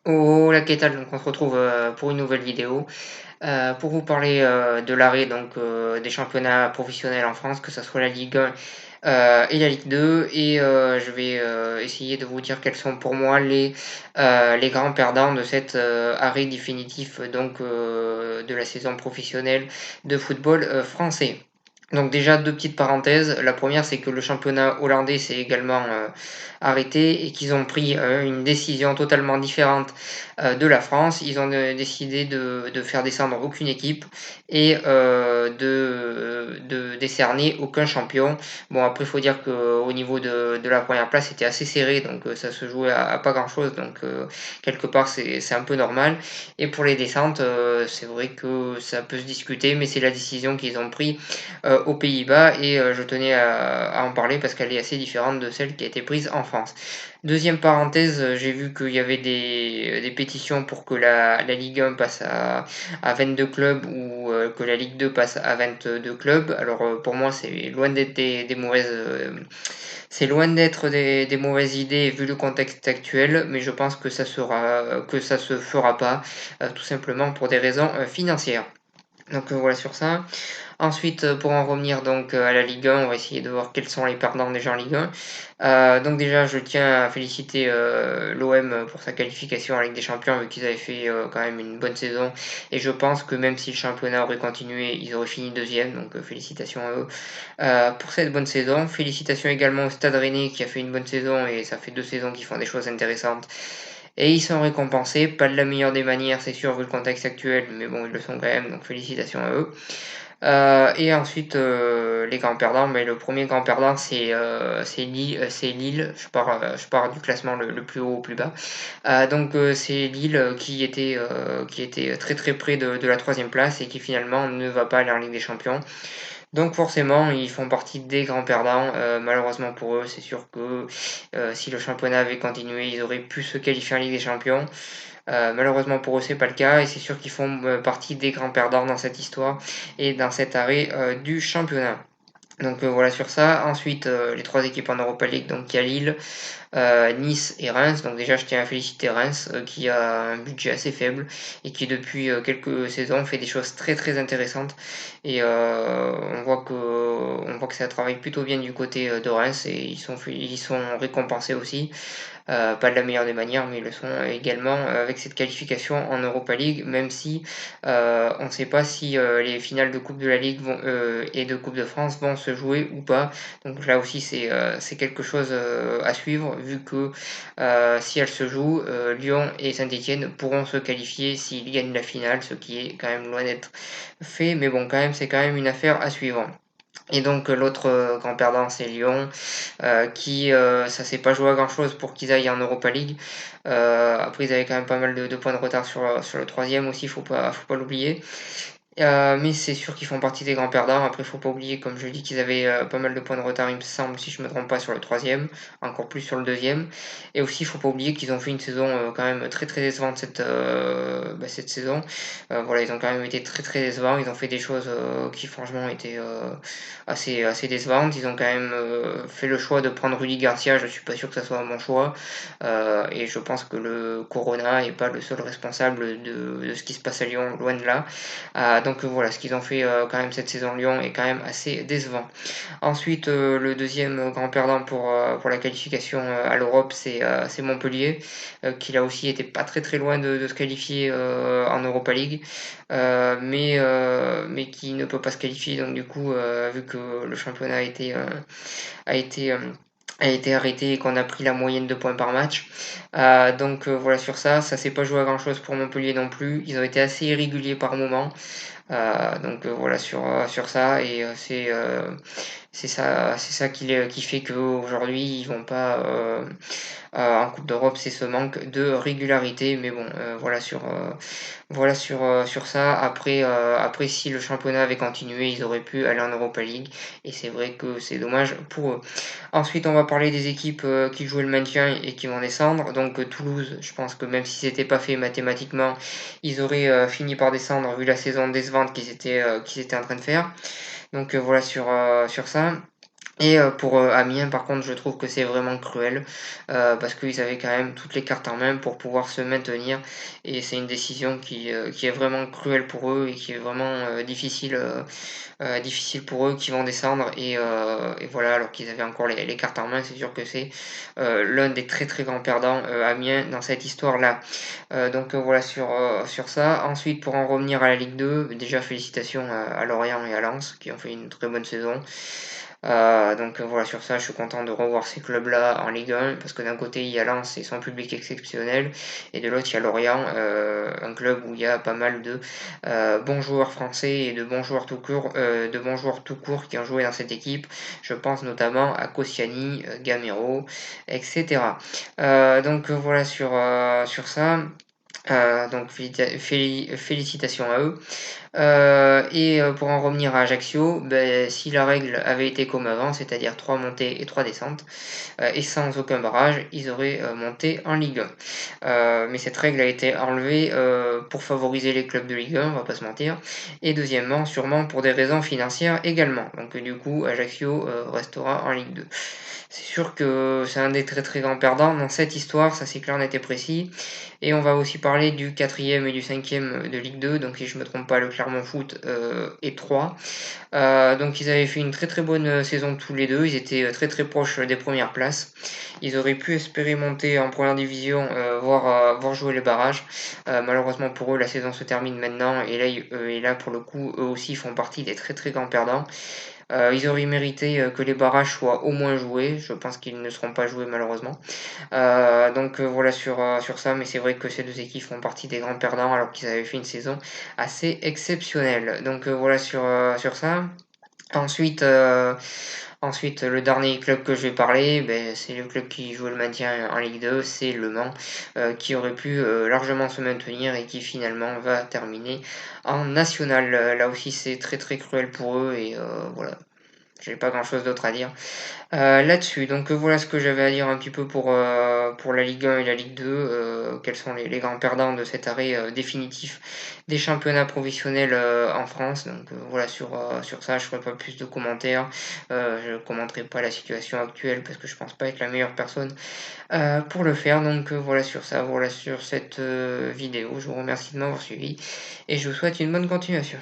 Oh la Quétale, donc on se retrouve pour une nouvelle vidéo pour vous parler de l'arrêt des championnats professionnels en France, que ce soit la Ligue 1 et la Ligue 2, et je vais essayer de vous dire quels sont pour moi les grands perdants de cet arrêt définitif de la saison professionnelle de football français. Donc déjà deux petites parenthèses. La première, c'est que le championnat hollandais s'est également arrêté et qu'ils ont pris une décision totalement différente de la France. Ils ont décidé de faire descendre aucune équipe et de décerner aucun champion. Bon, après, il faut dire qu'au niveau de la première place, c'était assez serré, donc ça se jouait à pas grand-chose. Donc quelque part, c'est un peu normal. Et pour les descentes, c'est vrai que ça peut se discuter, mais c'est la décision qu'ils ont prise aux Pays-Bas et je tenais à en parler parce qu'elle est assez différente de celle qui a été prise en France. Deuxième parenthèse, j'ai vu qu'il y avait des pétitions pour que la Ligue 1 passe à 22 clubs ou que la Ligue 2 passe à 22 clubs. Alors pour moi, c'est loin d'être des mauvaises, c'est loin d'être des mauvaises idées vu le contexte actuel, mais je pense que ça se fera pas, tout simplement pour des raisons financières. Donc voilà sur ça. Ensuite, pour en revenir à la Ligue 1, on va essayer de voir quels sont les perdants déjà en Ligue 1. Donc déjà, je tiens à féliciter l'OM pour sa qualification en Ligue des Champions, vu qu'ils avaient fait quand même une bonne saison. Et je pense que même si le championnat aurait continué, ils auraient fini deuxième. Donc félicitations à eux pour cette bonne saison. Félicitations également au Stade Rennais qui a fait une bonne saison et ça fait 2 saisons qu'ils font des choses intéressantes. Et ils sont récompensés, pas de la meilleure des manières, c'est sûr, vu le contexte actuel, mais bon, ils le sont quand même, donc félicitations à eux. Et ensuite, les grands perdants, mais le premier grand perdant, c'est Lille. Je pars du classement le plus haut au plus bas. C'est Lille qui était très très près de la troisième place et qui finalement ne va pas aller en Ligue des Champions. Donc forcément, ils font partie des grands perdants. Malheureusement pour eux, c'est sûr que si le championnat avait continué, ils auraient pu se qualifier en Ligue des Champions. Malheureusement pour eux, c'est pas le cas et c'est sûr qu'ils font partie des grands perdants dans cette histoire et dans cet arrêt du championnat. Donc voilà sur ça. Ensuite, les trois équipes en Europa League, donc il y a Lille, Nice et Reims. Donc déjà, je tiens à féliciter Reims qui a un budget assez faible et qui depuis quelques saisons fait des choses très très intéressantes. Et on voit que ça travaille plutôt bien du côté de Reims et ils sont récompensés aussi. Pas de la meilleure des manières, mais ils le sont également avec cette qualification en Europa League, même si on ne sait pas si les finales de Coupe de la Ligue et de Coupe de France vont se jouer ou pas. Donc là aussi, c'est quelque chose à suivre, vu que si elles se jouent, Lyon et Saint-Etienne pourront se qualifier s'ils gagnent la finale, ce qui est quand même loin d'être fait, mais bon, quand même, c'est quand même une affaire à suivre. Et donc l'autre grand perdant c'est Lyon ça s'est pas joué à grand chose pour qu'ils aillent en Europa League. Après ils avaient quand même pas mal de points de retard sur le troisième aussi, faut pas l'oublier. Mais c'est sûr qu'ils font partie des grands perdants. Après, il faut pas oublier, comme je dis, qu'ils avaient pas mal de points de retard, il me semble, si je me trompe pas, sur le troisième, encore plus sur le deuxième. Et aussi, il faut pas oublier qu'ils ont fait une saison quand même très très décevante cette saison. Voilà, ils ont quand même été très très décevants. Ils ont fait des choses qui franchement étaient assez décevantes. Ils ont quand même fait le choix de prendre Rudy Garcia. Je suis pas sûr que ça soit un bon choix. Et je pense que le Corona est pas le seul responsable de ce qui se passe à Lyon, loin de là. Voilà, ce qu'ils ont fait quand même cette saison Lyon est quand même assez décevant. Ensuite, le deuxième grand perdant pour la qualification à l'Europe, c'est Montpellier, qui là aussi était pas très très loin de se qualifier en Europa League, mais qui ne peut pas se qualifier. Donc du coup, vu que le championnat a été a été arrêté et qu'on a pris la moyenne de points par match. Voilà sur ça, ça s'est pas joué à grand chose pour Montpellier non plus. Ils ont été assez irréguliers par moment. Voilà sur ça et c'est ça qui fait qu'aujourd'hui ils vont pas en Coupe d'Europe, c'est ce manque de régularité. Mais bon, sur ça. Après, si le championnat avait continué, ils auraient pu aller en Europa League. Et c'est vrai que c'est dommage pour eux. Ensuite, on va parler des équipes qui jouaient le maintien et qui vont descendre. Donc Toulouse, je pense que même si c'était pas fait mathématiquement, ils auraient fini par descendre vu la saison décevante qu'ils étaient en train de faire. Donc voilà sur ça. Et pour, Amiens, par contre, je trouve que c'est vraiment cruel, parce qu'ils avaient quand même toutes les cartes en main pour pouvoir se maintenir et c'est une décision qui est vraiment cruelle pour eux et qui est vraiment, difficile pour eux qui vont descendre et voilà, alors qu'ils avaient encore les cartes en main. C'est sûr que c'est, l'un des très, très grands perdants, Amiens, dans cette histoire-là. Donc, voilà sur ça. Ensuite, pour en revenir à la Ligue 2, déjà félicitations à Lorient et à Lens qui ont fait une très bonne saison. Donc, voilà, sur ça, je suis content de revoir ces clubs-là en Ligue 1 parce que d'un côté, il y a Lens et son public exceptionnel et de l'autre, il y a Lorient, un club où il y a pas mal de, bons joueurs français et de bons joueurs tout court qui ont joué dans cette équipe. Je pense notamment à Koscielny, Gamero, et cetera. Donc, voilà sur ça. Donc félicitations à eux. Pour en revenir à Ajaccio, si la règle avait été comme avant, c'est-à-dire 3 montées et 3 descentes, et sans aucun barrage, ils auraient, monté en Ligue 1. Mais cette règle a été enlevée, pour favoriser les clubs de Ligue 1, on va pas se mentir, et deuxièmement, sûrement pour des raisons financières également. Donc, du coup, Ajaccio, restera en Ligue 2. C'est sûr que c'est un des très, très grands perdants dans cette histoire, ça c'est clair, net et précis. Et on va aussi parler du quatrième et du cinquième de Ligue 2, donc si je ne me trompe pas, le Clermont Foot et 3. Donc ils avaient fait une très très bonne saison tous les deux, ils étaient très très proches des premières places. Ils auraient pu espérer monter en première division, voir jouer les barrages. Malheureusement pour eux, la saison se termine maintenant et là pour le coup, eux aussi font partie des très très grands perdants. Ils auraient mérité que les barrages soient au moins joués. Je pense qu'ils ne seront pas joués malheureusement. Donc, voilà sur ça, mais c'est vrai que ces deux équipes font partie des grands perdants alors qu'ils avaient fait une saison assez exceptionnelle. Donc, voilà sur ça. Ensuite, le dernier club que je vais parler, c'est le club qui joue le maintien en Ligue 2, c'est Le Mans, qui aurait pu largement se maintenir et qui finalement va terminer en national. Là aussi, c'est très très cruel pour eux et voilà, j'ai pas grand chose d'autre à dire là-dessus. Donc, voilà ce que j'avais à dire un petit peu pour la Ligue 1 et la Ligue 2, quels sont les grands perdants de cet arrêt définitif des championnats professionnels en France. Donc, voilà sur ça, je ferai pas plus de commentaires. Je commenterai pas la situation actuelle parce que je pense pas être la meilleure personne pour le faire. Donc, voilà sur ça, voilà sur cette vidéo. Je vous remercie de m'avoir suivi et je vous souhaite une bonne continuation.